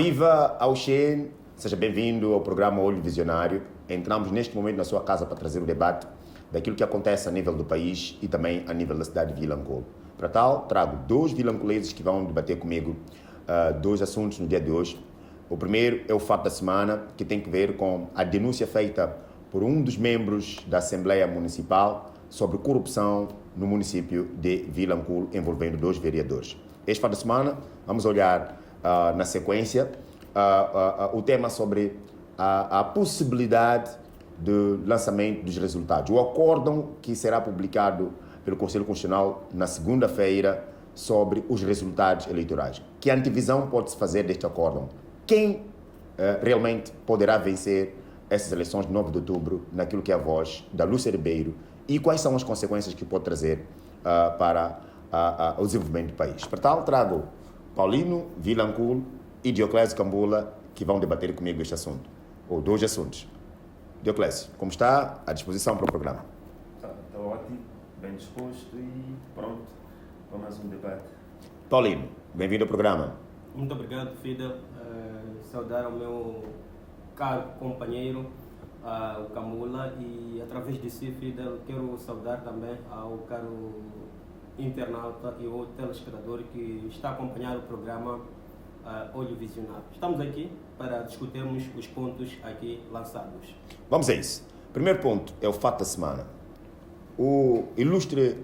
Viva ao Xen, seja bem-vindo ao programa Olho Visionário. Entramos neste momento na sua casa para trazer o debate daquilo que acontece a nível do país e também a nível da cidade de Vilanculo. Para tal, trago dois vilanculeses que vão debater comigo dois assuntos no dia de hoje. O primeiro é o fato da semana, que tem que ver com a denúncia feita por um dos membros da Assembleia Municipal sobre corrupção no município de Vilanculo, envolvendo dois vereadores. Este fato da semana, vamos olhar na sequência o tema sobre a possibilidade do lançamento dos resultados. O acórdão que será publicado pelo Conselho Constitucional na segunda-feira sobre os resultados eleitorais. Que antevisão pode-se fazer deste acórdão? Quem realmente poderá vencer essas eleições de 9 de outubro naquilo que é a voz da Lúcia Ribeiro e quais são as consequências que pode trazer para o desenvolvimento do país? Para tal, trago Paulino Vilanculo e Dioclésio Cambula, que vão debater comigo este assunto, ou dois assuntos. Dioclésio, como está? À disposição para o programa. Está ótimo, bem disposto e pronto para mais um debate. Paulino, bem-vindo ao programa. Muito obrigado, Fidel. Saudar ao meu caro companheiro, o Cambula, e através de si, Fidel, quero saudar também ao caro internauta e o telespectador que está a acompanhar o programa Olho Visionário. Estamos aqui para discutirmos os pontos aqui lançados. Vamos a isso. Primeiro ponto é o fato da semana. O ilustre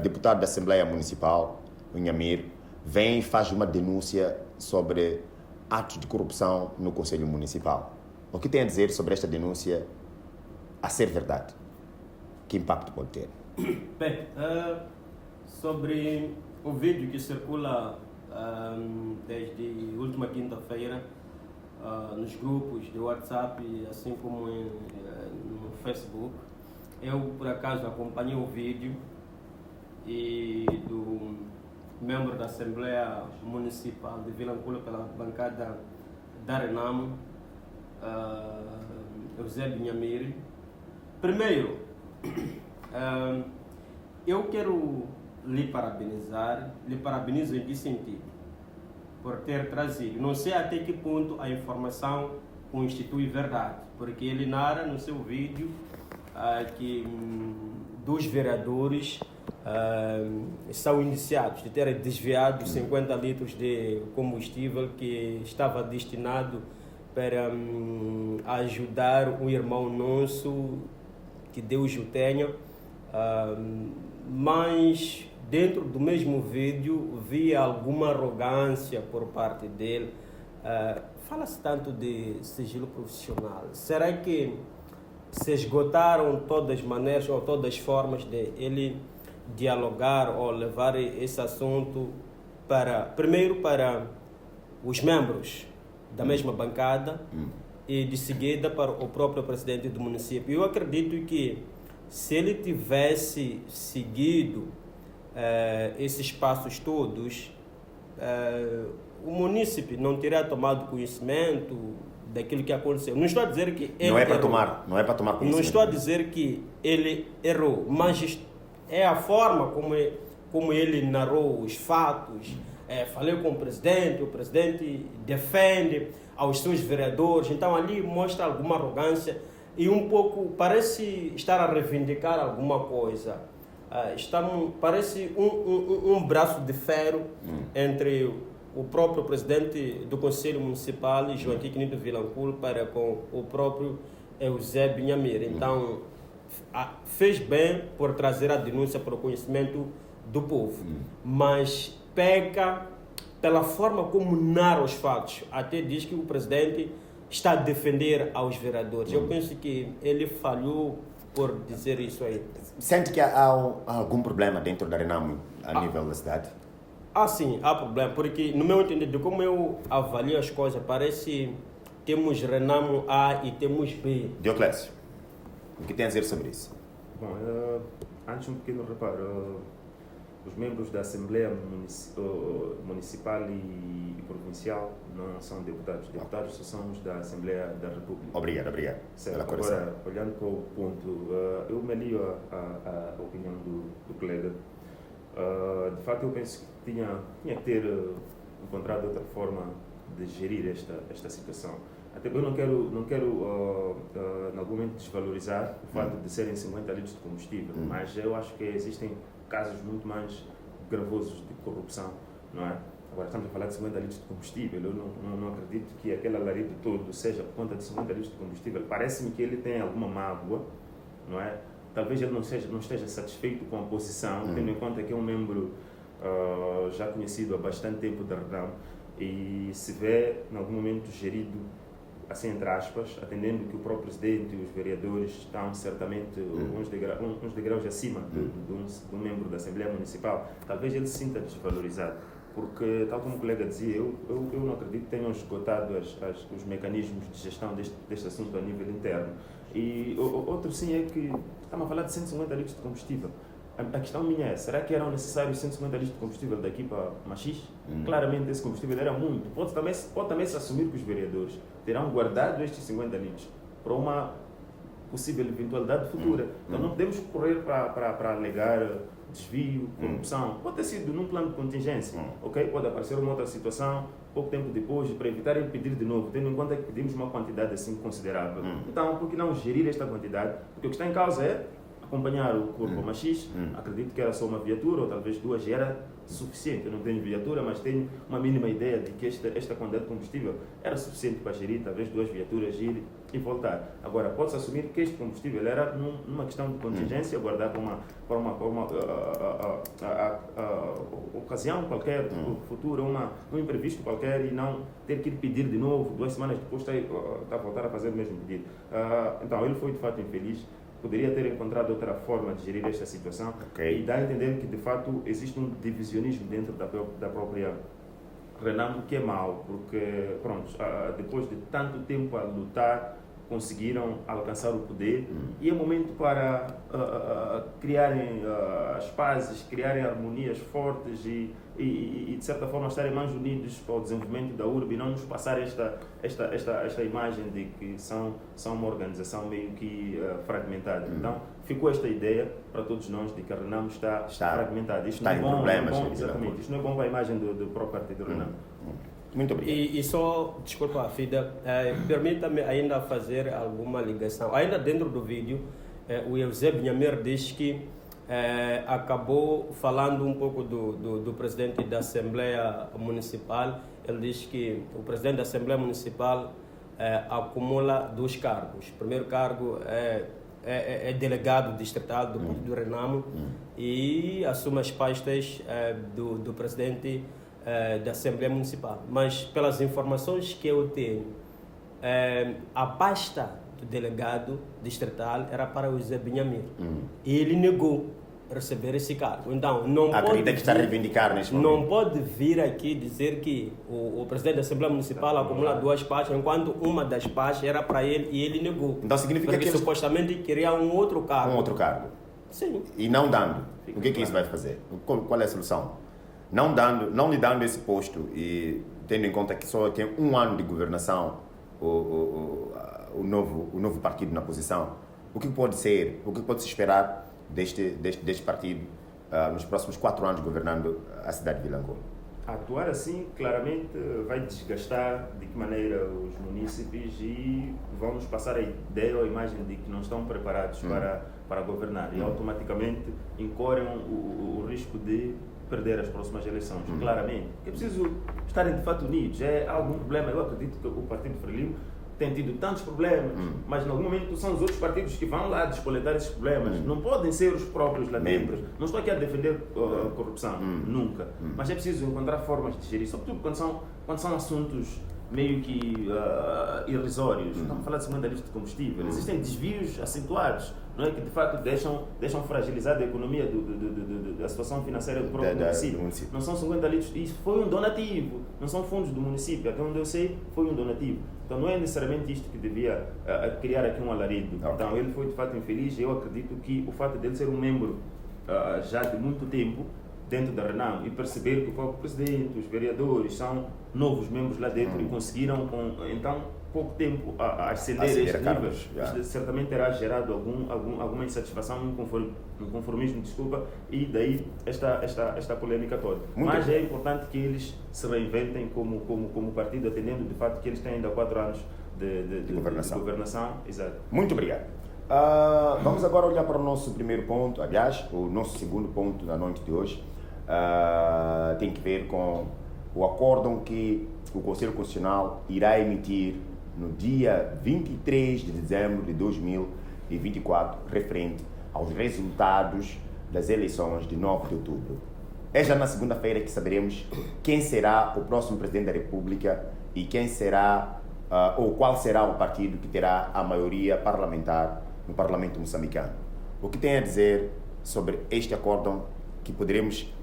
deputado da Assembleia Municipal, o Inhamir, vem e faz uma denúncia sobre atos de corrupção no Conselho Municipal. O que tem a dizer sobre esta denúncia a ser verdade? Que impacto pode ter? Bem, sobre o vídeo que circula desde a última quinta-feira nos grupos de WhatsApp, assim como no Facebook, eu por acaso acompanhei o vídeo e do membro da Assembleia Municipal de Vilanculo pela bancada da Renamo, José Binhamir. Primeiro, eu quero lhe parabenizo em que sentido? Por ter trazido, não sei até que ponto a informação constitui verdade, porque ele narra no seu vídeo que dos vereadores são indiciados de terem desviado 50 litros de combustível que estava destinado para ajudar um irmão nosso, que Deus o tenha, mas dentro do mesmo vídeo vi alguma arrogância por parte dele. Fala-se tanto de sigilo profissional. Será que se esgotaram todas as maneiras ou todas as formas de ele dialogar ou levar esse assunto primeiro para os membros da mesma bancada e de seguida para o próprio presidente do município? Eu acredito que se ele tivesse seguido esses passos todos, o município não teria tomado conhecimento daquilo que aconteceu. Não estou a dizer que ele não é para tomar conhecimento. Não estou a dizer que ele errou, mas é a forma como ele narrou os fatos. Falei com o presidente defende aos seus vereadores, então ali mostra alguma arrogância e um pouco parece estar a reivindicar alguma coisa. Parece um braço de ferro entre o próprio presidente do Conselho Municipal, João Nito Vilanculo, para com o próprio José Binhamir. Então, fez bem por trazer a denúncia para o conhecimento do povo, mas peca pela forma como narra os fatos. Até diz que o presidente está a defender aos vereadores. Eu penso que ele falhou por dizer isso aí. Sente que há algum problema dentro da Renamo a nível da cidade? Sim, há problema, porque no meu entender, de como eu avalio as coisas, parece que temos Renamo A e temos B. Dioclésio, o que tem a dizer sobre isso? Bom, antes um pequeno reparo. Os membros da Assembleia Municipal e Provincial não são deputados. Deputados só são os da Assembleia da República. Obrigado. Certo. Agora, olhando para o ponto, eu me alio à opinião do colega. De facto, eu penso que tinha que ter encontrado outra forma de gerir esta situação. Até eu não quero em algum momento desvalorizar o fato de serem 50 litros de combustível, mas eu acho que existem casos muito mais gravosos de corrupção, não é? Agora estamos a falar de 50 litros de combustível, eu não acredito que aquele alarido todo seja por conta de 50 litros de combustível. Parece-me que ele tem alguma mágoa, não é? Talvez ele não esteja satisfeito com a posição, tendo em conta que é um membro já conhecido há bastante tempo da Renamo e se vê em algum momento gerido, assim entre aspas, atendendo que o próprio presidente e os vereadores estão certamente uns degraus acima de um membro da Assembleia Municipal. Talvez ele se sinta desvalorizado, porque, tal como o colega dizia, eu não acredito que tenham esgotado os mecanismos de gestão deste assunto a nível interno. E outro sim é que estamos a falar de 150 litros de combustível. A questão minha é, será que eram necessários 150 litros de combustível daqui para Machis? Claramente esse combustível era muito. Pode também se assumir que os vereadores terão guardado estes 50 litros para uma possível eventualidade futura. Então não podemos correr para alegar desvio, corrupção. Pode ter sido num plano de contingência, ok? Pode aparecer uma outra situação, pouco tempo depois, para evitar ele pedir de novo, tendo em conta que pedimos uma quantidade assim considerável. Então, por que não gerir esta quantidade? Porque o que está em causa é acompanhar o corpo Machis. Acredito que era só uma viatura, ou talvez duas, já era suficiente. Eu não tenho viatura, mas tenho uma mínima ideia de que esta quantidade de combustível era suficiente para gerir, talvez duas viaturas, ir e voltar. Agora, pode-se assumir que este combustível era numa questão de contingência, guardar para uma ocasião qualquer, futura, um imprevisto qualquer, e não ter que ir pedir de novo, 2 semanas depois está a voltar a fazer o mesmo pedido. Então, ele foi de fato infeliz. Poderia ter encontrado outra forma de gerir esta situação, e dá a entender que de fato existe um divisionismo dentro da própria Renamo, que é mau, porque pronto, depois de tanto tempo a lutar, conseguiram alcançar o poder, e é momento para criarem as pazes, criarem harmonias fortes e de certa forma estarem mais unidos para o desenvolvimento da urbe, e não nos passar esta imagem de que são uma organização meio que fragmentada. Então ficou esta ideia para todos nós de que a Renamo está fragmentada. Isto está não é em problemas. exatamente. Isto não é bom para a imagem do próprio partido Renamo. Muito obrigado. E só, desculpa, Fida, permita-me ainda fazer alguma ligação. Ainda dentro do vídeo, o Eusébio Nhamer diz que acabou falando um pouco do presidente da Assembleia Municipal. Ele diz que o presidente da Assembleia Municipal acumula 2 cargos. O primeiro cargo é delegado distrital do Partido Renamo e assume as pastas do presidente da Assembleia Municipal. Mas pelas informações que eu tenho, a pasta do delegado distrital era para o Eusébio Nhamer. E ele negou receber esse cargo. Então, acredita que está a reivindicar neste momento. Não pode vir aqui dizer que o presidente da Assembleia Municipal acumula 2 pastas, enquanto uma das pastas era para ele e ele negou. Então significa porque que supostamente queria um outro cargo. Um outro cargo. Sim. E não dando. O que isso vai fazer? Qual é a solução? Não lhe dando esse posto, e tendo em conta que só tem 1 ano de governação o novo partido na posição, o que pode ser, o que pode se esperar deste partido nos próximos 4 anos governando a cidade de Vilangola? Atuar assim, claramente, vai desgastar de que maneira os munícipes, e vão nos passar a ideia ou a imagem de que não estão preparados para governar, e automaticamente incorrem o risco de perder as próximas eleições, claramente. É preciso estarem de fato unidos. É algum problema. Eu acredito que o Partido Frelimo tem tido tantos problemas, mas em algum momento são os outros partidos que vão lá despoletar esses problemas. Não podem ser os próprios lá dentro. Não estou aqui a defender corrupção, nunca. Mas é preciso encontrar formas de gerir, sobretudo quando são assuntos meio que irrisórios. Estamos a falar de 50 litros de combustível. Existem desvios acentuados, não é, que de fato deixam fragilizada a economia da situação financeira do próprio município. Não são 50 litros, isso foi um donativo, não são fundos do município, até onde eu sei foi um donativo. Então não é necessariamente isto que devia criar aqui um alarido. Então ele foi de fato infeliz, e eu acredito que o fato dele ser um membro já de muito tempo dentro da Renamo, e perceber que o próprio presidente, os vereadores são novos membros lá dentro, e conseguiram então pouco tempo a ascender este nível, isto certamente terá gerado alguma insatisfação, um conformismo, desculpa, e daí esta polêmica toda. Mas é importante que eles se reinventem como partido, atendendo de fato que eles têm ainda 4 anos de governação. Exato. Muito obrigado. Vamos agora olhar para o nosso primeiro ponto, aliás, o nosso segundo ponto da noite de hoje. Tem que ver com o acórdão que o Conselho Constitucional irá emitir no dia 23 de dezembro de 2024, referente aos resultados das eleições de 9 de outubro. É já na segunda-feira que saberemos quem será o próximo Presidente da República e quem será, ou qual será o partido que terá a maioria parlamentar no Parlamento moçambicano. O que tem a dizer sobre este acórdão que poderemos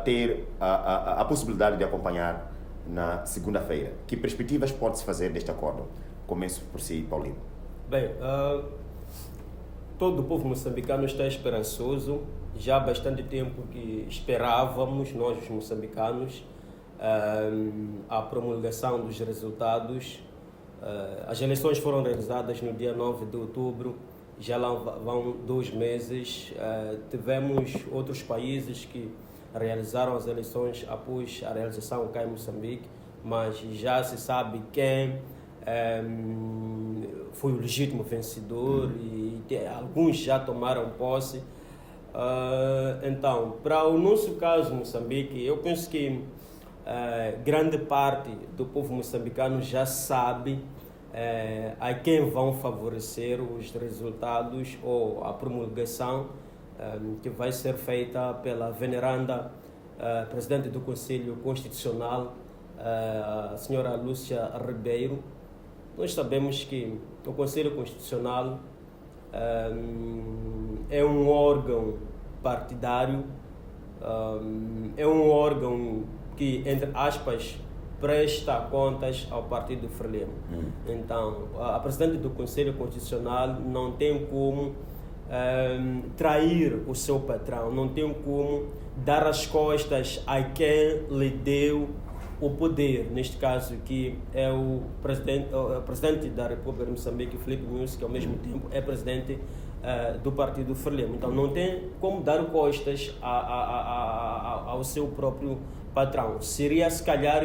ter a possibilidade de acompanhar na segunda-feira? Que perspectivas pode-se fazer deste acórdão? Começo por si, Paulinho. Bem, todo o povo moçambicano está esperançoso. Já há bastante tempo que esperávamos, nós os moçambicanos, a promulgação dos resultados. As eleições foram realizadas no dia 9 de outubro, já lá vão 2 meses. Tivemos outros países que realizaram as eleições após a realização cá em Moçambique, mas já se sabe quem foi o legítimo vencedor e alguns já tomaram posse. Então, para o nosso caso, Moçambique, eu penso que grande parte do povo moçambicano já sabe a quem vão favorecer os resultados ou a promulgação que vai ser feita pela veneranda Presidente do Conselho Constitucional, a senhora Lúcia Ribeiro. Nós sabemos que o Conselho Constitucional é um órgão partidário, é um órgão que, entre aspas, presta contas ao Partido Frelimo. Então, a Presidente do Conselho Constitucional não tem como trair o seu patrão, não tem como dar as costas a quem lhe deu o poder, neste caso que é o presidente da República de Moçambique, Filipe Nyusi, que ao mesmo tempo é presidente do Partido Frelimo. Então não tem como dar costas ao seu próprio patrão. Seria, se calhar,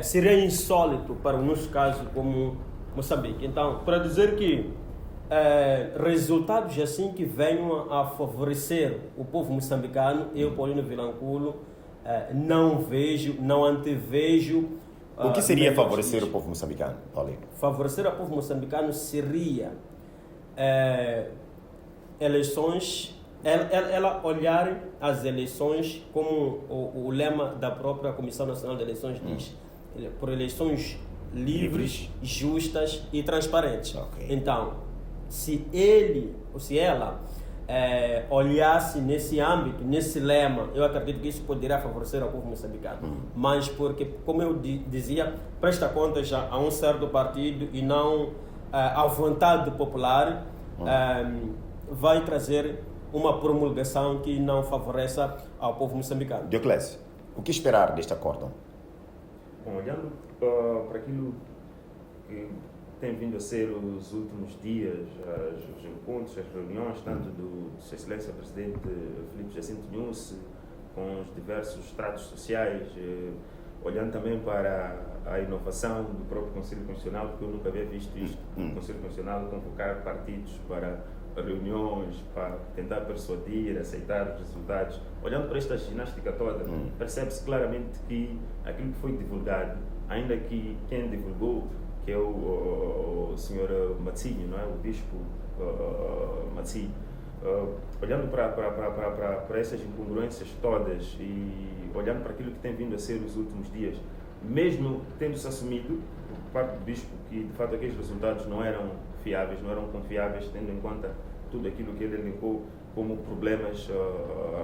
seria insólito para o nosso caso como Moçambique. Então, para dizer que resultados assim que venham a favorecer o povo moçambicano, eu, Paulino Vilanculo, não vejo, não antevejo. O que seria favorecer o povo moçambicano, Paulinho? Favorecer o povo moçambicano seria eleições, ela olhar as eleições como o lema da própria Comissão Nacional de Eleições diz, por eleições livres, justas e transparentes. Okay. Então, se ele ou se ela olhasse nesse âmbito, nesse lema, eu acredito que isso poderia favorecer o povo moçambicano. Mas porque, como eu dizia, presta contas a um certo partido e não à vontade popular, vai trazer uma promulgação que não favoreça ao povo moçambicano. Dioclésio, o que esperar deste acórdão? Bom, olhando para aquilo que tem vindo a ser os últimos dias, os encontros, as reuniões, tanto do Sua Excelência Presidente Filipe Jacinto Nyusi, com os diversos tratos sociais, olhando também para a inovação do próprio Conselho Constitucional, porque eu nunca havia visto isto, o Conselho Constitucional convocar partidos para reuniões, para tentar persuadir, aceitar os resultados. Olhando para esta ginástica toda, percebe-se claramente que aquilo que foi divulgado, ainda que quem divulgou, que é o senhor Matsinho, não é? O bispo Matsinho, olhando para essas incongruências todas e olhando para aquilo que tem vindo a ser os últimos dias, mesmo tendo-se assumido por parte do bispo que de fato aqueles resultados não eram fiáveis, não eram confiáveis, tendo em conta tudo aquilo que ele elencou como problemas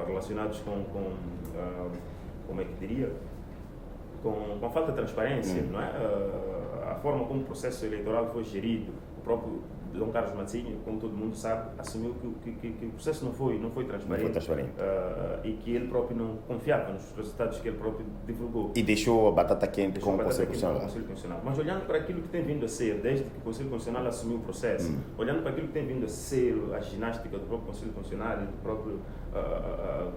relacionados com como é que diria, com falta de transparência, não é? A forma como o processo eleitoral foi gerido, o próprio Dom Carlos Matinho, como todo mundo sabe, assumiu que o processo não foi transparente. Não foi transparente. E que ele próprio não confiava nos resultados que ele próprio divulgou. E deixou a batata quente com o Conselho Constitucional. Mas olhando para aquilo que tem vindo a ser, desde que o Conselho Constitucional assumiu o processo, olhando para aquilo que tem vindo a ser a ginástica do próprio Conselho Constitucional e do próprio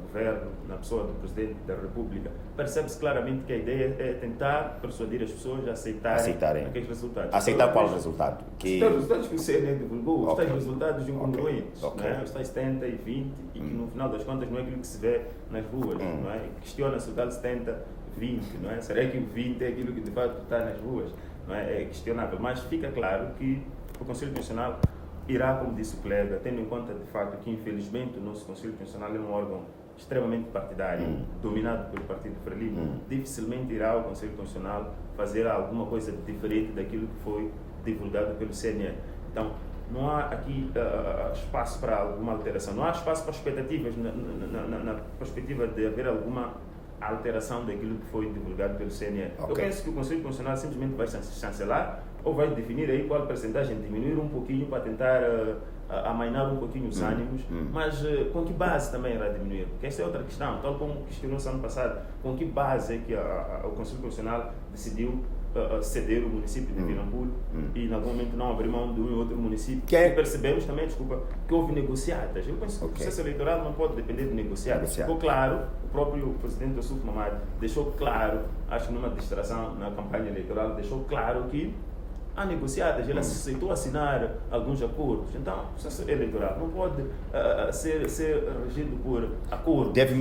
governo, na pessoa do Presidente da República, percebe-se claramente que a ideia é tentar persuadir as pessoas a aceitarem aqueles resultados. Aceitar qual resultado? Os resultados que o CNE divulgou, os tais resultados incongruentes, Okay. Os tais 70 e 20, e que no final das contas não é aquilo que se vê nas ruas, não é? Questiona-se o tal 70, 20, não é? Será que o 20 é aquilo que de fato está nas ruas? Não é? É questionável, mas fica claro que o Conselho Constitucional irá, como disse o colega, tendo em conta de facto que infelizmente o nosso Conselho Constitucional é um órgão extremamente partidário, dominado pelo Partido Frelimo, dificilmente irá o Conselho Constitucional fazer alguma coisa diferente daquilo que foi divulgado pelo CNE. Então, não há aqui espaço para alguma alteração, não há espaço para expectativas na perspectiva de haver alguma alteração daquilo que foi divulgado pelo CNE. Eu penso que o Conselho Constitucional simplesmente vai chancelar ou vai definir aí qual percentagem, diminuir um pouquinho para tentar amainar um pouquinho os ânimos, mas com que base também irá diminuir? Porque essa é outra questão, tal como questionou-se ano passado, com que base é que o Conselho Constitucional decidiu ceder o município de Vilanculo e em algum momento não abrir mão de um e outro município. E percebemos também, que houve negociatas. Eu penso que o processo eleitoral não pode depender de negociatas. Ficou claro, o próprio presidente Ossuf Mamadi deixou claro, acho que numa distração na campanha eleitoral, deixou claro que há negociadas, ele aceitou assinar alguns acordos. Então, o processo eleitoral não pode ser regido por acordo. Deve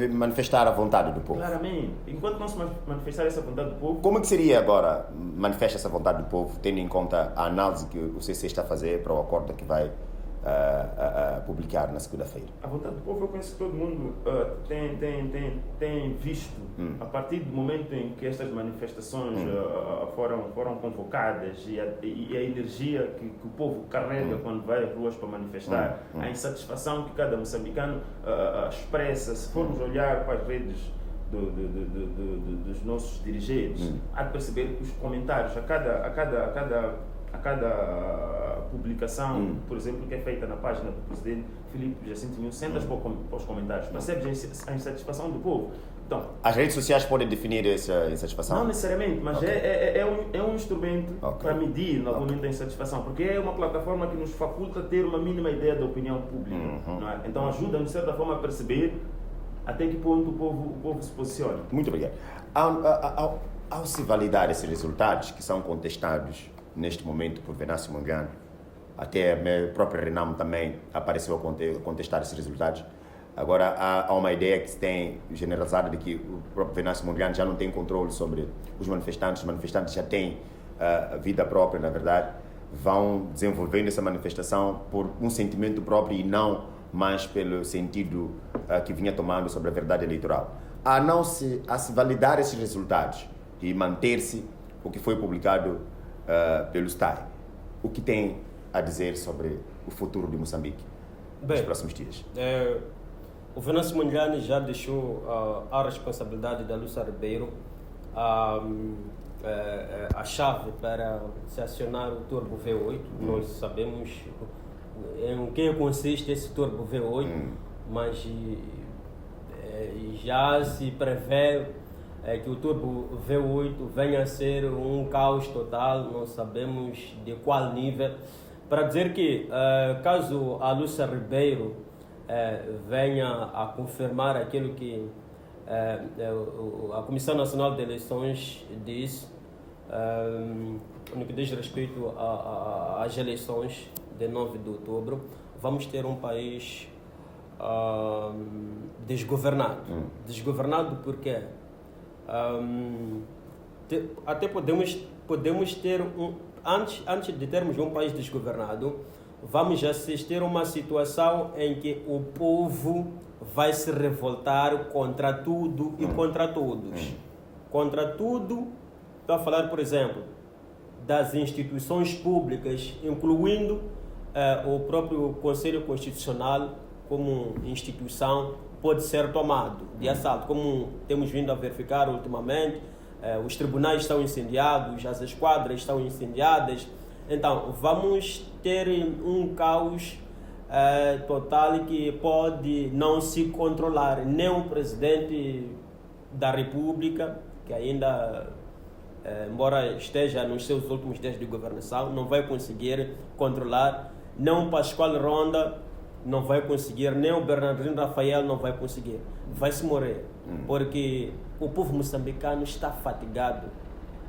manifestar a vontade do povo. Claramente. Enquanto não se manifestar essa vontade do povo... Como é que seria agora manifesta essa vontade do povo, tendo em conta a análise que o CC está a fazer para o acordo que vai publicar na segunda-feira? A vontade do povo, eu penso que todo mundo tem visto, a partir do momento em que estas manifestações foram convocadas e a energia que o povo carrega quando vai às ruas para manifestar, a insatisfação que cada moçambicano expressa. Se formos olhar para as redes dos nossos dirigentes, há de perceber que os comentários a cada publicação, por exemplo, que é feita na página do presidente Filipe Jacinto Nunes, sentas para os comentários, percebes a insatisfação do povo. Então, as redes sociais podem definir essa insatisfação? Não necessariamente, mas é um instrumento para medir no momento da insatisfação, porque é uma plataforma que nos faculta ter uma mínima ideia da opinião pública. Não é? Então ajuda-nos, de certa forma, a perceber até que ponto o povo se posiciona. Muito obrigado. Ao se validar esses resultados, que são contestados neste momento por Venâncio Mondlane, até a própria Renamo também apareceu a contestar esses resultados. Agora há uma ideia que se tem generalizada de que o próprio Venâncio Mondlane já não tem controle sobre os manifestantes já têm vida própria, na verdade, vão desenvolvendo essa manifestação por um sentimento próprio e não mais pelo sentido que vinha tomando sobre a verdade eleitoral. A se validar esses resultados e manter-se o que foi publicado pelo STAI, o que tem a dizer sobre o futuro de Moçambique nos próximos dias? O Venâncio Mondlane já deixou a responsabilidade da Lúcia Ribeiro a chave para se acionar o Turbo V8. Nós sabemos em que consiste esse Turbo V8, mas já se prevê que o Turbo V8 venha a ser um caos total, não sabemos de qual nível. Para dizer que, caso a Lúcia Ribeiro venha a confirmar aquilo que a Comissão Nacional de Eleições diz, no que diz respeito às eleições de 9 de outubro, vamos ter um país desgovernado. Desgovernado porque até podemos ter antes de termos um país desgovernado, vamos assistir a uma situação em que o povo vai se revoltar contra tudo e contra todos. Contra tudo, estou a falar, por exemplo, das instituições públicas, incluindo o próprio Conselho Constitucional como instituição, pode ser tomado de assalto, como temos vindo a verificar ultimamente. Os tribunais estão incendiados, as esquadras estão incendiadas, Então, vamos ter um caos total que pode não se controlar. Nem o presidente da República, que ainda, embora esteja nos seus últimos dias de governação, não vai conseguir controlar. Nem o Pascoal Ronda não vai conseguir, nem o Bernardino Rafael não vai conseguir. Vai se morrer, porque o povo moçambicano está fatigado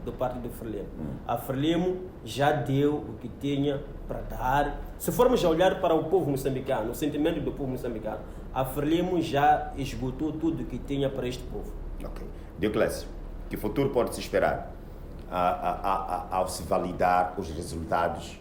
do partido Frelimo. A Frelimo já deu o que tinha para dar. Se formos a olhar para o povo moçambicano, o sentimento do povo moçambicano, a Frelimo já esgotou tudo o que tinha para este povo. Ok. Dioclésio, que futuro pode-se esperar ao se validar os resultados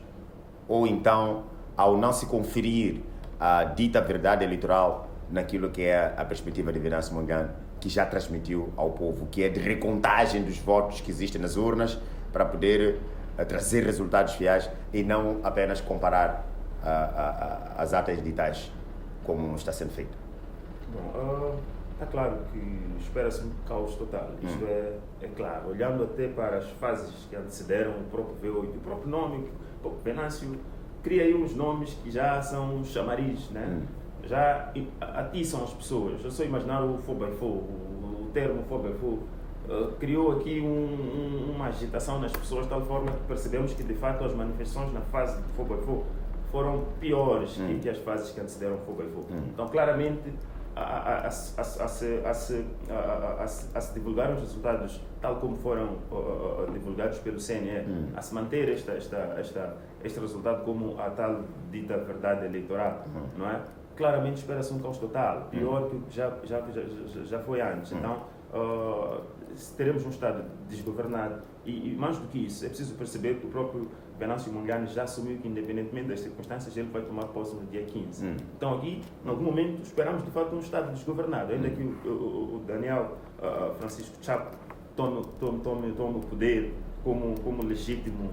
ou então ao não se conferir a dita verdade eleitoral naquilo que é a perspectiva de Venâncio Mondlane, que já transmitiu ao povo, que é de recontagem dos votos que existem nas urnas para poder trazer resultados fiéis e não apenas comparar as atas digitais como está sendo feito? Bom, está claro que espera-se um caos total, isto é claro. Olhando até para as fases que antecederam o próprio V8, o próprio nome, o próprio Venâncio cria aí uns nomes que já são chamariz, né? Já atiçam as pessoas. Eu só imaginar o Fobaifo, o termo Fobaifo, criou aqui uma agitação nas pessoas de tal forma que percebemos que de fato as manifestações na fase de Fobaifo foram piores que as fases que antecederam o Fobaifo. Então claramente a se divulgar os resultados tal como foram divulgados pelo CNE, a se manter este resultado como a tal dita verdade eleitoral, não é? Claramente espera-se um caos total, pior que o que já foi antes. Então, teremos um Estado desgovernado e mais do que isso, é preciso perceber que o próprio Venâncio Mondlane já assumiu que, independentemente das circunstâncias, ele vai tomar posse no dia 15. Então, aqui, em algum momento, esperamos de fato um Estado desgovernado, ainda que o Daniel Francisco Chapo tome o poder como legítimo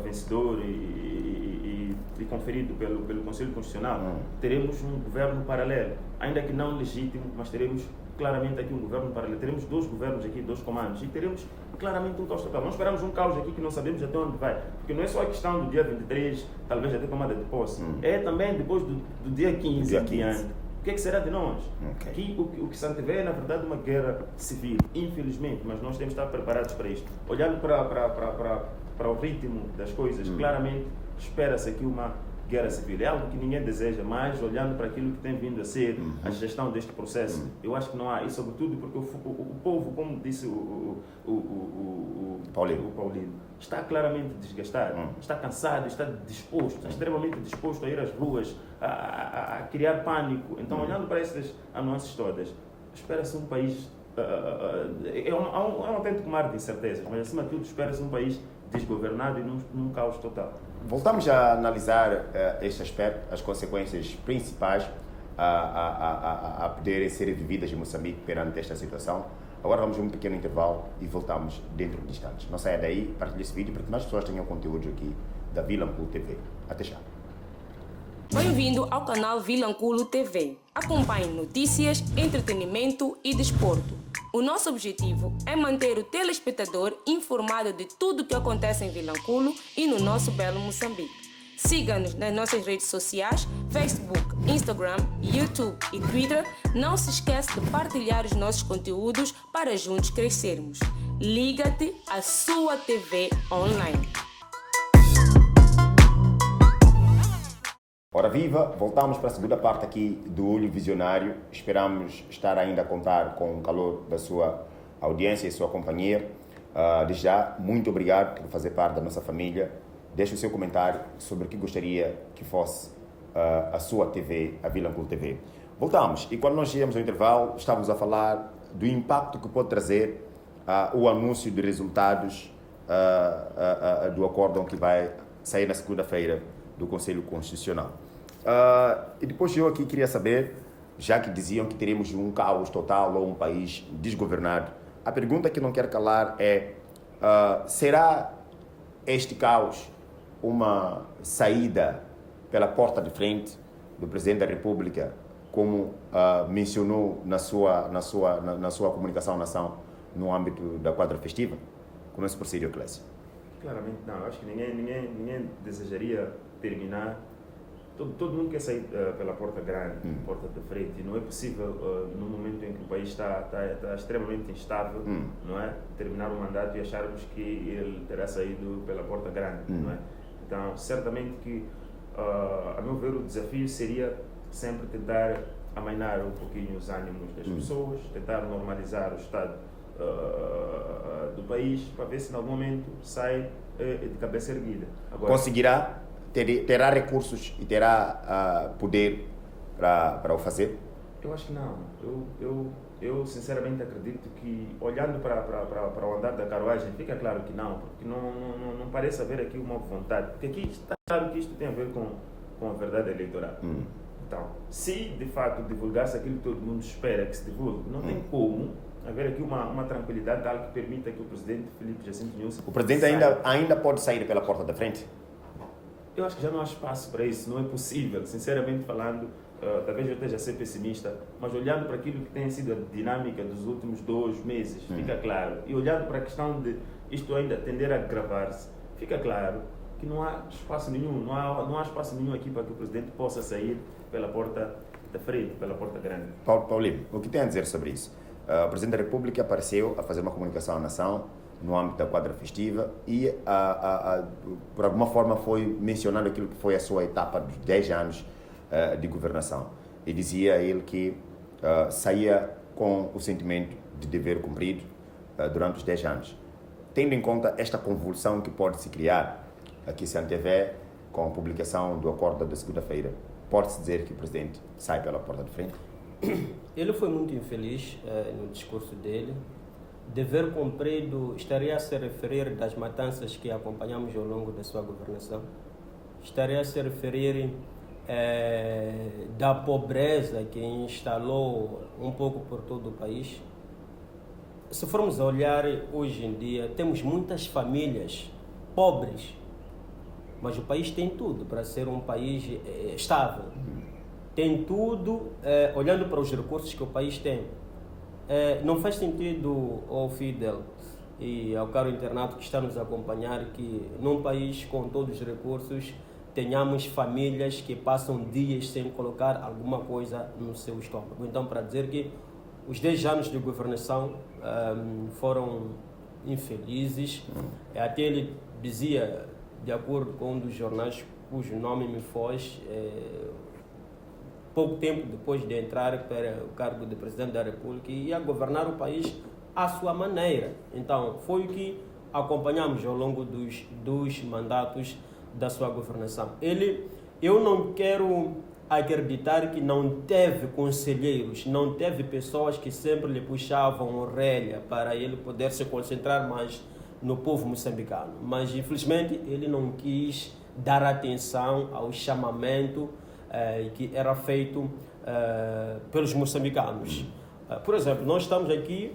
vencedor e conferido pelo Conselho Constitucional. Teremos um governo paralelo, ainda que não legítimo, mas teremos claramente aqui um governo paralelo. Teremos dois governos aqui, dois comandos, e teremos claramente um caos total. Não esperamos um caos aqui que não sabemos até onde vai, porque não é só a questão do dia 23, talvez até tomada de posse, é também depois do dia 15 em diante. O que é que será de nós? Aqui o que se antevê é, na verdade, uma guerra civil, infelizmente, mas nós temos de estar preparados para isto. Olhando para o ritmo das coisas, claramente espera-se aqui uma guerra civil. É algo que ninguém deseja, mas olhando para aquilo que tem vindo a ser a gestão deste processo, eu acho que não há, e sobretudo porque o povo, como disse o Paulino, está claramente desgastado, está cansado, está disposto, está extremamente disposto a ir às ruas, a criar pânico. Então, olhando para essas nuances todas, espera-se um país, é um autêntico mar de incertezas, mas acima de tudo espera-se um país desgovernado e num caos total. Voltamos a analisar este aspecto, as consequências principais a poderem ser vividas em Moçambique perante esta situação. Agora vamos a um pequeno intervalo e voltamos dentro de instantes. Não saia daí, partilhe esse vídeo para que mais pessoas tenham conteúdo aqui da Vilanculo TV. Até já. Bem-vindo ao canal Vilanculo TV. Acompanhe notícias, entretenimento e desporto. O nosso objetivo é manter o telespectador informado de tudo o que acontece em Vilanculo e no nosso belo Moçambique. Siga-nos nas nossas redes sociais, Facebook, Instagram, YouTube e Twitter. Não se esqueça de partilhar os nossos conteúdos para juntos crescermos. Liga-te à sua TV online. Ora viva, voltamos para a segunda parte aqui do Olho Visionário. Esperamos estar ainda a contar com o calor da sua audiência e sua companhia. Desde já, muito obrigado por fazer parte da nossa família. Deixe o seu comentário sobre o que gostaria que fosse a sua TV, a Vilanculo TV. Voltamos, e quando nós íamos ao intervalo, estávamos a falar do impacto que pode trazer o anúncio de resultados do acórdão que vai sair na segunda-feira do Conselho Constitucional. E depois eu aqui queria saber, já que diziam que teremos um caos total ou um país desgovernado, a pergunta que não quero calar é, será este caos uma saída pela porta de frente do Presidente da República, como mencionou na sua comunicação à nação no âmbito da quadra festiva? Começo por si, Dioclésio. Claramente não. Eu acho que ninguém desejaria terminar. Todo mundo quer sair pela porta grande, porta de frente. E não é possível, no momento em que o país está extremamente instável, não é? Terminar o mandato e acharmos que ele terá saído pela porta grande, não é? Então, certamente que, a meu ver, o desafio seria sempre tentar amainar um pouquinho os ânimos das pessoas, tentar normalizar o estado do país, para ver se em algum momento sai de cabeça erguida. Agora, conseguirá? Terá recursos e terá poder para o fazer? Eu acho que não. Eu sinceramente acredito que, olhando para o andar da carruagem, fica claro que não, porque não parece haver aqui uma vontade. Porque aqui está claro que isto tem a ver com a verdade eleitoral. Então, se de fato divulgasse aquilo que todo mundo espera que se divulgue, não tem como haver aqui uma tranquilidade tal que permita que o presidente Filipe Jacinto Nyusi... O presidente ainda pode sair pela porta da frente? Eu acho que já não há espaço para isso, não é possível, sinceramente falando. Talvez eu esteja a ser pessimista, mas olhando para aquilo que tem sido a dinâmica dos últimos 2 meses, fica claro, e olhando para a questão de isto ainda tender a agravar-se, fica claro que não há espaço nenhum, não há espaço nenhum aqui para que o presidente possa sair pela porta da frente, pela porta grande. Paulinho, o que tem a dizer sobre isso? O Presidente da República apareceu a fazer uma comunicação à nação no âmbito da quadra festiva e, por alguma forma, foi mencionando aquilo que foi a sua etapa dos 10 anos de governação. E dizia ele que saía com o sentimento de dever cumprido durante os 10 anos. Tendo em conta esta convulsão que pode se criar, aqui se antevê com a publicação do acordo da segunda-feira, pode-se dizer que o Presidente sai pela porta de frente? Ele foi muito infeliz no discurso dele. Dever cumprido estaria a se referir das matanças que acompanhamos ao longo da sua governação. Estaria a se referir da pobreza que instalou um pouco por todo o país. Se formos a olhar hoje em dia, temos muitas famílias pobres, mas o país tem tudo para ser um país estável. Tem tudo, olhando para os recursos que o país tem. Não faz sentido ao Fidel e ao caro internato que está nos a acompanhar que num país com todos os recursos tenhamos famílias que passam dias sem colocar alguma coisa no seu estômago. Então, para dizer que os 10 anos de governação foram infelizes, até ele dizia, de acordo com um dos jornais cujo nome me foge, pouco tempo depois de entrar para o cargo de Presidente da República, ia governar o país à sua maneira. Então, foi o que acompanhamos ao longo dos mandatos da sua governação. Eu não quero acreditar que não teve conselheiros, não teve pessoas que sempre lhe puxavam a orelha para ele poder se concentrar mais no povo moçambicano. Mas, infelizmente, ele não quis dar atenção ao chamamento que era feito pelos moçambicanos. Por exemplo, nós estamos aqui,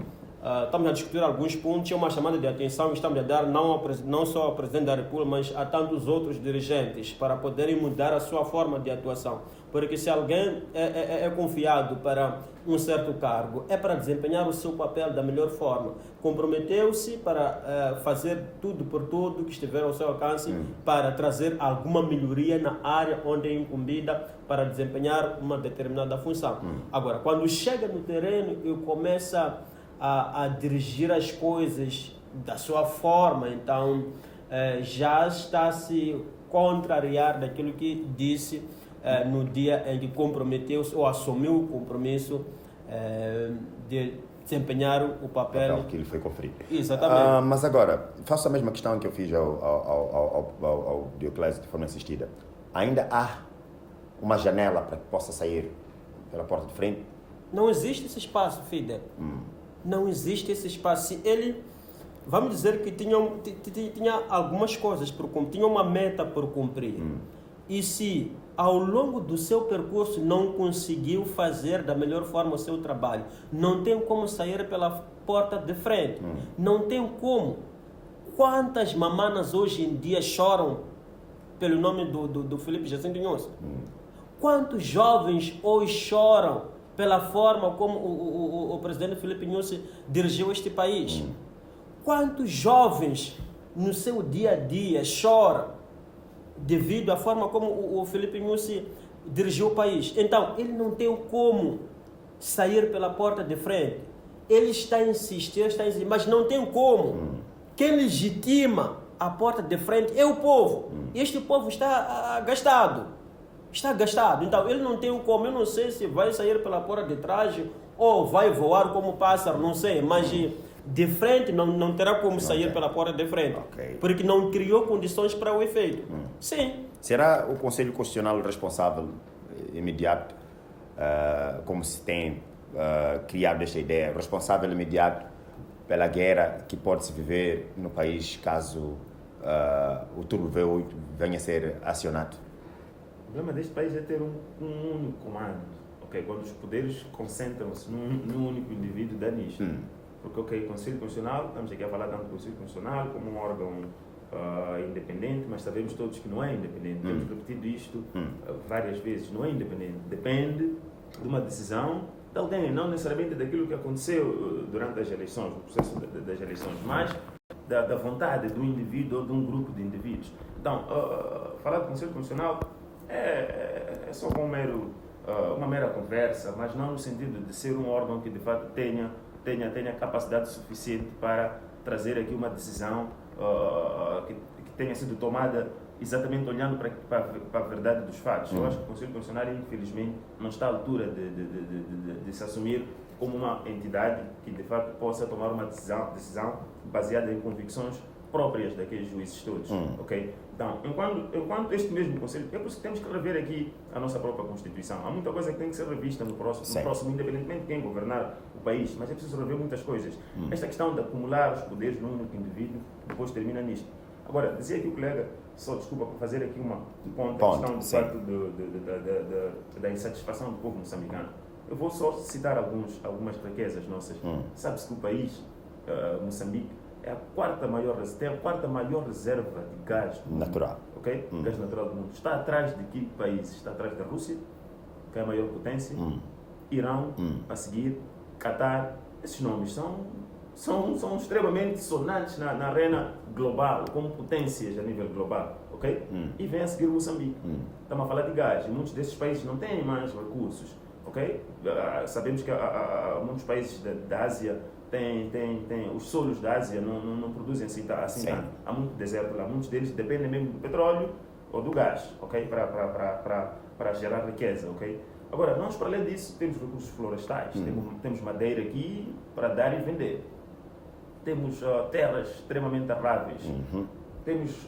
estamos a discutir alguns pontos, é uma chamada de atenção que estamos a dar não só ao Presidente da República, mas a tantos outros dirigentes, para poderem mudar a sua forma de atuação. Porque se alguém é confiado para um certo cargo, é para desempenhar o seu papel da melhor forma. Comprometeu-se para fazer tudo por tudo que estiver ao seu alcance para trazer alguma melhoria na área onde é incumbida para desempenhar uma determinada função. Agora, quando chega no terreno e começa a dirigir as coisas da sua forma, então já está a se contrariar daquilo que disse no dia em que comprometeu-se ou assumiu o compromisso de desempenhar o papel que lhe foi conferido. Exatamente. Mas agora, faço a mesma questão que eu fiz ao Dioclésio de forma insistida. Ainda há uma janela para que possa sair pela porta de frente? Não existe esse espaço, Fidel. Não existe esse espaço. Se ele, vamos dizer que tinha algumas coisas por cumprir, tinha uma meta por cumprir. E se ao longo do seu percurso não conseguiu fazer da melhor forma o seu trabalho, não tem como sair pela porta de frente. Não tem como. Quantas mamanas hoje em dia choram pelo nome do Filipe Jacinto Nyusi? Quantos jovens hoje choram pela forma como o presidente Filipe Nyusi dirigiu este país? Quantos jovens no seu dia a dia, chora devido à forma como o Filipe Nyusi dirigiu o país. Então, ele não tem como sair pela porta de frente. Ele está a insistir, mas não tem como. Quem legitima a porta de frente é o povo. Este povo está gastado. Está gastado. Então, ele não tem como. Eu não sei se vai sair pela porta de trás ou vai voar como pássaro, não sei. Mas de frente não terá como sair pela porta de frente. Porque não criou condições para o efeito. Sim. Será o Conselho Constitucional responsável imediato, como se tem criado esta ideia, responsável imediato pela guerra que pode se viver no país caso o turbo V8 venha a ser acionado? O problema deste país é ter um único comando, quando os poderes concentram-se num único indivíduo, dá nisto. Porque, Conselho Constitucional, estamos aqui a falar tanto do Conselho Constitucional como um órgão independente, mas sabemos todos que não é independente. Temos repetido isto várias vezes. Não é independente. Depende de uma decisão de alguém, não necessariamente daquilo que aconteceu durante as eleições, o processo das eleições, mas da vontade do indivíduo ou de um grupo de indivíduos. Então, falar do Conselho Constitucional é só uma mera conversa, mas não no sentido de ser um órgão que de fato tenha capacidade suficiente para trazer aqui uma decisão que tenha sido tomada exatamente olhando para a verdade dos fatos. Eu acho que o Conselho Constitucional, infelizmente, não está à altura de se assumir como uma entidade que de fato possa tomar uma decisão baseada em convicções próprias daqueles juízes todos. Então, enquanto este mesmo Conselho, é por isso que temos que rever aqui a nossa própria Constituição. Há muita coisa que tem que ser revista no próximo, independentemente de quem governar o país, mas é preciso rever muitas coisas. Esta questão de acumular os poderes num único indivíduo depois termina nisto. Agora, dizia aqui o colega, só desculpa por fazer aqui uma ponta, a questão do fato da insatisfação do povo moçambicano. Eu vou só citar algumas riquezas nossas. Sabe-se que o país, Moçambique, é tem a quarta maior reserva de gás natural. Gás natural do mundo. Está atrás de que país? Está atrás da Rússia, que é a maior potência, Irão, a seguir, Catar. Esses nomes são extremamente sonantes na arena global, como potências a nível global, E vem a seguir Moçambique. Estamos a falar de gás, e muitos desses países não têm mais recursos, Sabemos que muitos países da Ásia têm os solos da Ásia não produzem assim tanto. Há muito deserto lá, muitos deles dependem mesmo do petróleo ou do gás, para gerar riqueza, Agora, nós, para além disso, temos recursos florestais, temos madeira aqui para dar e vender. Temos terras extremamente aráveis. Temos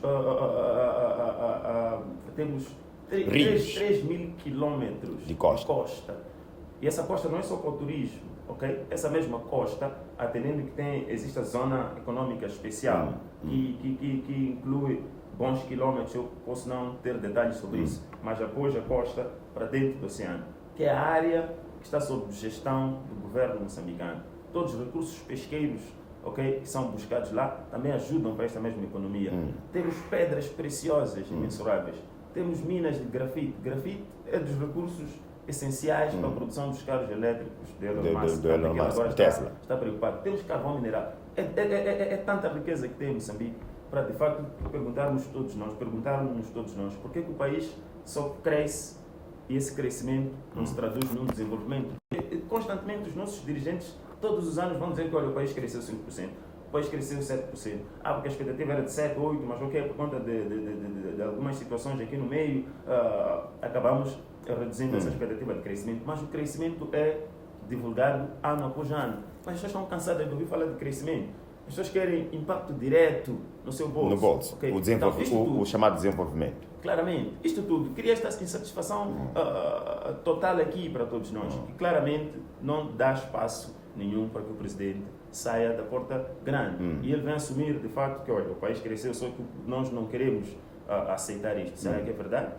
3.000 quilômetros de costa. E essa costa não é só para o turismo, Essa mesma costa, atendendo que existe a zona econômica especial, que inclui bons quilômetros, eu posso não ter detalhes sobre isso, mas apoia a costa para dentro do oceano, que é a área que está sob gestão do governo moçambicano. Todos os recursos pesqueiros que são buscados lá também ajudam para esta mesma economia. Temos pedras preciosas imensuráveis. Temos minas de grafite. Grafite é dos recursos essenciais para a produção dos carros elétricos do Elon Musk, que agora está preocupado. Temos carvão mineral. É tanta riqueza que tem em Moçambique para, de facto, perguntarmos todos nós, por que o país só cresce e esse crescimento não se traduz num desenvolvimento. Constantemente os nossos dirigentes, todos os anos, vão dizer que o país cresceu 5%. O país cresceu 7%. Porque a expectativa era de 7%, 8%, mas por conta de algumas situações aqui no meio, acabamos reduzindo essa expectativa de crescimento. Mas o crescimento é divulgado ano após ano. Mas as pessoas estão cansadas de ouvir falar de crescimento. As pessoas querem impacto direto no seu bolso. No bolso. O chamado desenvolvimento. Claramente. Isto tudo cria esta insatisfação total aqui para todos nós. E claramente não dá espaço nenhum para que o presidente saia da porta grande. E ele vem assumir, de facto, que o país cresceu, só que nós não queremos aceitar isto. Será que é verdade?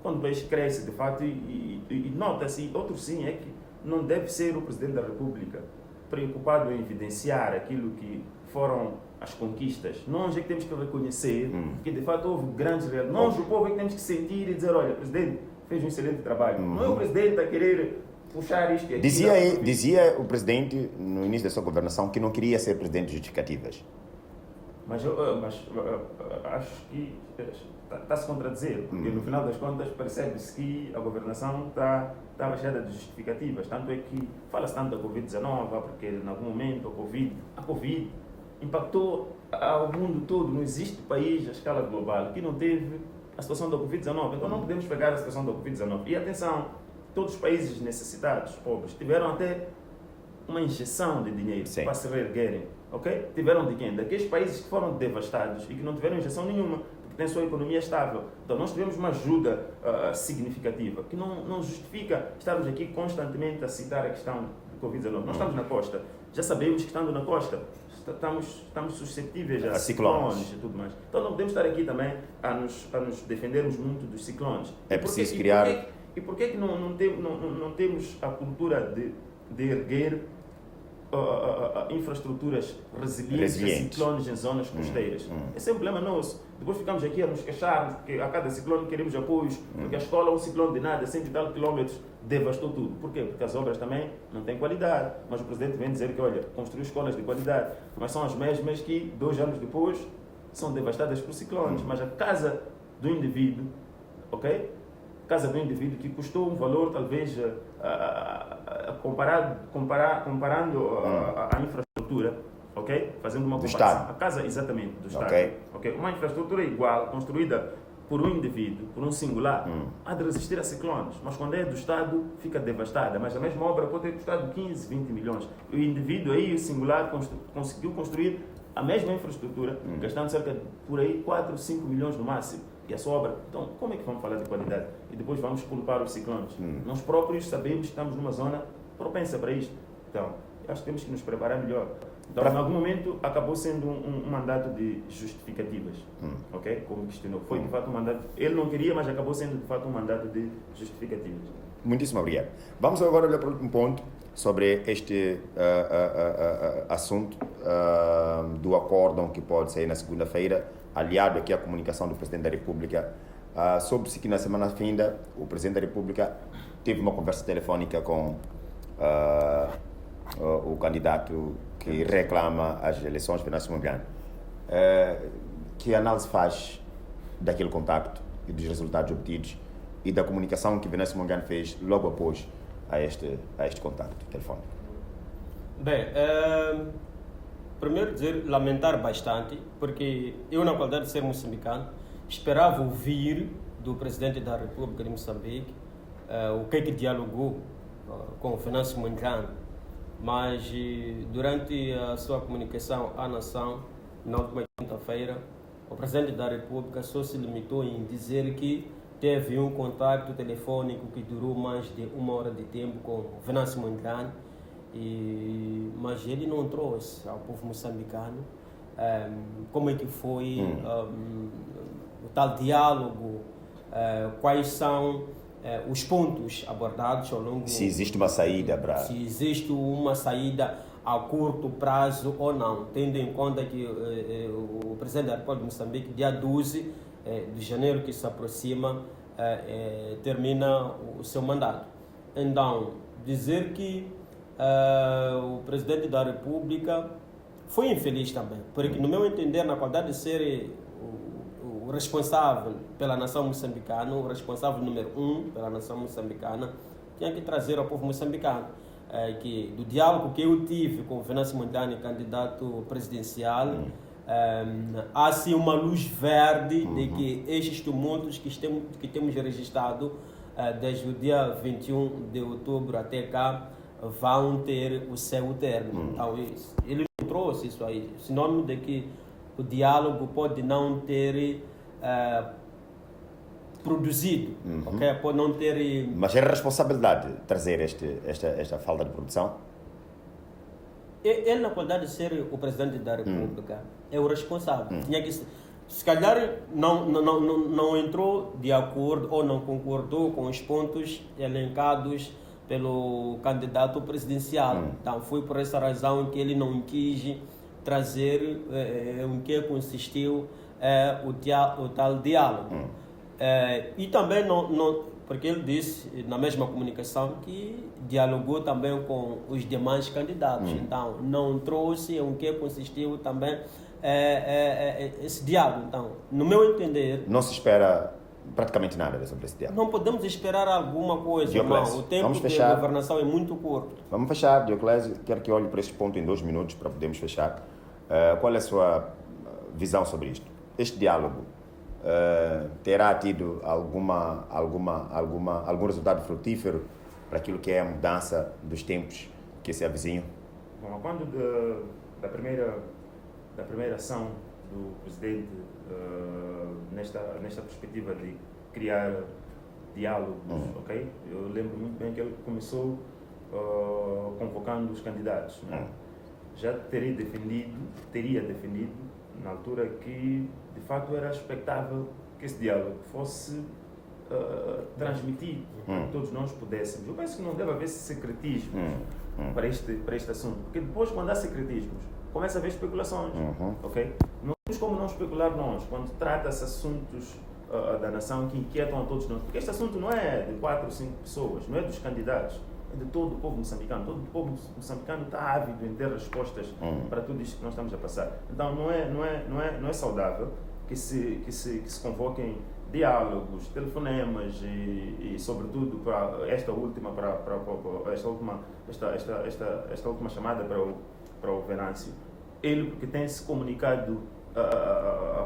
Quando o país cresce, de facto, e nota-se, outro sim, é que não deve ser o presidente da República preocupado em evidenciar aquilo que foram as conquistas. Nós é que temos que reconhecer que, de fato, houve grandes realizações. Nós, o povo, é que temos que sentir e dizer, olha, o presidente fez um excelente trabalho. Não é o presidente a querer puxar isto e aquilo. Dizia o presidente, no início da sua governação, que não queria ser presidente de justificativas. Mas acho que está a se contradizer, porque no final das contas percebe-se que a governação está cheia de justificativas. Tanto é que fala-se tanto da Covid-19, porque em algum momento a Covid impactou ao mundo todo. Não existe país à escala global que não teve a situação da Covid-19. Então não podemos pegar a situação da Covid-19. E atenção, todos os países necessitados, pobres, tiveram até uma injeção de dinheiro para se reerguerem. Okay? Tiveram de quem? Daqueles países que foram devastados e que não tiveram injeção nenhuma, porque têm sua economia estável. Então nós tivemos uma ajuda significativa, que não justifica estarmos aqui constantemente a citar a questão do Covid-19. Nós estamos na costa, já sabemos que estando na costa estamos suscetíveis a ciclones e tudo mais. Então não podemos estar aqui também a nos defendermos muito dos ciclones. É preciso criar... E por que não temos a cultura de erguer infraestruturas resilientes a ciclones em zonas costeiras? Esse é um problema nosso. Depois ficamos aqui a nos queixarmos porque a cada ciclone queremos apoios, porque a escola é um ciclone de nada, 100 e tal quilómetros, devastou tudo. Por quê? Porque as obras também não têm qualidade. Mas o presidente vem dizer que, olha, construiu escolas de qualidade, mas são as mesmas que 2 anos depois são devastadas por ciclones. Mas a casa do indivíduo, ok? Casa do indivíduo que custou um valor talvez comparando a infraestrutura, ok? Fazendo uma comparação. A casa, exatamente, do Estado. Okay? Uma infraestrutura igual, construída por um indivíduo, por um singular, há de resistir a ciclones. Mas quando é do Estado, fica devastada. Mas a mesma obra pode ter custado 15, 20 milhões. O indivíduo aí, o singular, conseguiu construir a mesma infraestrutura, gastando cerca de, por aí, 4, 5 milhões no máximo. E a sua obra. Então, como é que vamos falar de qualidade? E depois vamos culpar os ciclones. Nós próprios sabemos que estamos numa zona propensa para isto. Então, acho que temos que nos preparar melhor. Então, em algum momento, acabou sendo um mandato de justificativas. Ok? Como questionou. Foi, de fato, um mandato... Ele não queria, mas acabou sendo, de fato, um mandato de justificativas. Muitíssimo obrigado. Vamos agora olhar para um ponto sobre este assunto do acórdão que pode sair na segunda-feira, aliado aqui à comunicação do Presidente da República. Soube-se que na semana finda o Presidente da República teve uma conversa telefónica com o candidato que reclama as eleições, Venâncio Mondlane. Que análise faz daquele contacto e dos resultados obtidos e da comunicação que Venâncio Mondlane fez logo após a este contacto telefónico? Bem, primeiro dizer, lamentar bastante, porque eu, na qualidade de ser moçambicano, esperava ouvir do Presidente da República de Moçambique o que é que dialogou com o Venâncio Mondlane, mas durante a sua comunicação à nação, na última quinta-feira, o Presidente da República só se limitou em dizer que teve um contacto telefônico que durou mais de 1 hora de tempo com o Venâncio Mondlane, mas ele não trouxe ao povo moçambicano como é que foi o tal diálogo, quais são os pontos abordados ao longo... Se existe uma saída para... Se existe uma saída a curto prazo ou não, tendo em conta que o Presidente da República de Moçambique, dia 12 de janeiro que se aproxima, termina o seu mandato. Então, dizer que o Presidente da República foi infeliz também, porque, no meu entender, na qualidade de ser o responsável pela nação moçambicana, o responsável número 1 pela nação moçambicana, tinha que trazer ao povo moçambicano que do diálogo que eu tive com o Venâncio Mondlane, candidato presidencial, há sim uma luz verde de que estes tumultos que temos registrado desde o dia 21 de outubro até cá vão ter o seu termo. Então, ele não trouxe isso aí, sinônimo de que o diálogo pode não ter produzido, okay? Pode não ter... Mas é responsabilidade trazer esta falta de produção? Ele, na qualidade de ser o Presidente da República, é o responsável. Tinha que, se calhar não entrou de acordo ou não concordou com os pontos elencados pelo candidato presidencial. Então foi por essa razão que ele não quis trazer em que consistiu o tal diálogo. E também porque ele disse na mesma comunicação que dialogou também com os demais candidatos. Então não trouxe em que consistiu também esse diálogo. Então, no meu entender, Não se espera praticamente nada sobre esse diálogo. não podemos esperar alguma coisa, Dioclésio, irmão. O tempo vamos de fechar. governação é muito curto. Vamos fechar, Dioclésio. Quero que olhe para este ponto em 2 minutos para podermos fechar. Qual é a sua visão sobre isto? Este diálogo terá tido algum resultado frutífero para aquilo que é a mudança dos tempos que se avizinham? Bom, quando da primeira ação do presidente nesta perspectiva de criar diálogos, ok? Eu lembro muito bem que ele começou convocando os candidatos, né? Já teria defendido na altura que de fato era expectável que esse diálogo fosse transmitido para que todos nós pudéssemos. Eu penso que não deve haver secretismo para este assunto, porque depois, quando há secretismos, começa a haver especulações, ok? Não temos como não especular nós quando trata-se assuntos da nação que inquietam a todos nós, porque este assunto não é de 4 ou 5 pessoas, não é dos candidatos, é de todo o povo moçambicano. Todo o povo moçambicano está ávido em ter respostas para tudo isto que nós estamos a passar. Então não é saudável que se convoquem diálogos, telefonemas e sobretudo para esta última chamada para o Venâncio. Ele, porque tem se comunicado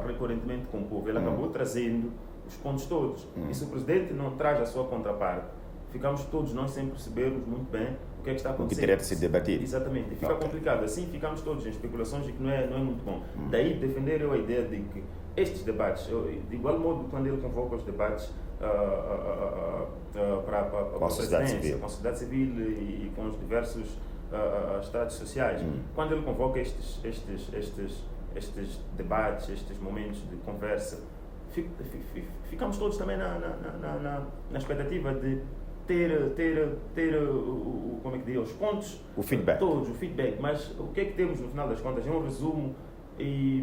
recorrentemente com o povo, ele acabou trazendo os pontos todos. E se o presidente não traz a sua contraparte, ficamos todos nós sem percebermos muito bem o que é que está acontecendo. O que teria de ser debatido. Exatamente. Fica complicado. Assim ficamos todos em especulações e que não é muito bom. Daí defender eu a ideia de que estes debates, de igual modo quando ele convoca os debates com a sociedade civil, e com os diversos estratos sociais, quando ele convoca estes debates, estes momentos de conversa, ficamos todos também na expectativa de ter como é que diz, os pontos, o feedback. Todos, o feedback, mas o que é que temos no final das contas? É um resumo e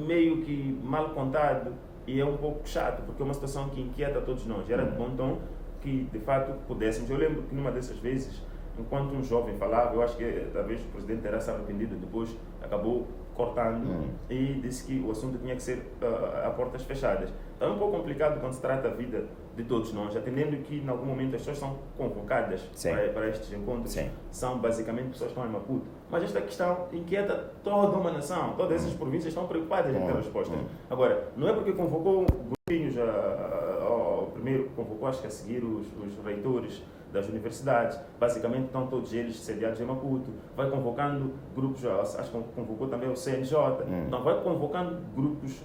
meio que mal contado e é um pouco chato, porque é uma situação que inquieta a todos nós. Era de bom tom que de fato pudéssemos. Eu lembro que numa dessas vezes, enquanto um jovem falava, eu acho que talvez o presidente terá se arrependido, depois acabou cortando e disse que o assunto tinha que ser a portas fechadas. Então é um pouco complicado quando se trata da vida de todos nós, atendendo que em algum momento as pessoas são convocadas para estes encontros. Sim. São basicamente pessoas que estão em Maputo. Mas esta questão inquieta toda uma nação, todas essas províncias estão preocupadas em ter resposta. Agora, não é porque convocou grupinhos, primeiro convocou, acho que a seguir os reitores das universidades, basicamente estão todos eles sediados em Maputo, vai convocando grupos, acho que convocou também o CNJ, então vai convocando grupos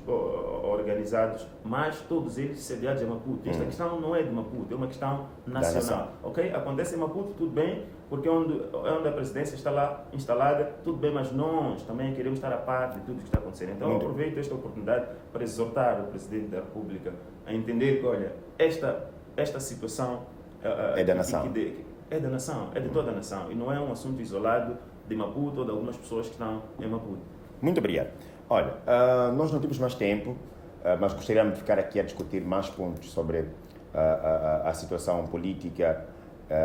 organizados, mas todos eles sediados em Maputo. Esta questão não é de Maputo, é uma questão nacional, ok? Acontece em Maputo, tudo bem, porque é onde a presidência está lá instalada, tudo bem, mas nós também queremos estar a par de tudo que está acontecendo. Então eu aproveito esta oportunidade para exortar o Presidente da República a entender que, olha, esta situação é da nação. É da nação, é de toda a nação. E não é um assunto isolado de Maputo ou de algumas pessoas que estão em Maputo. Muito obrigado. Olha, nós não temos mais tempo, mas gostaríamos de ficar aqui a discutir mais pontos sobre a situação política,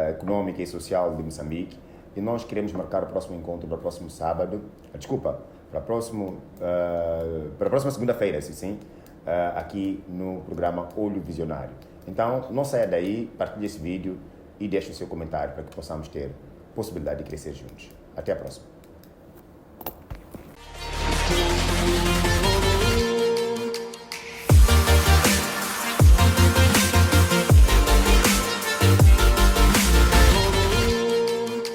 econômica e social de Moçambique. E nós queremos marcar o próximo encontro para o próximo sábado. Para a próxima segunda-feira, sim, aqui no programa Olho Visionário. Então, não saia daí, partilhe esse vídeo e deixe o seu comentário para que possamos ter possibilidade de crescer juntos. Até a próxima.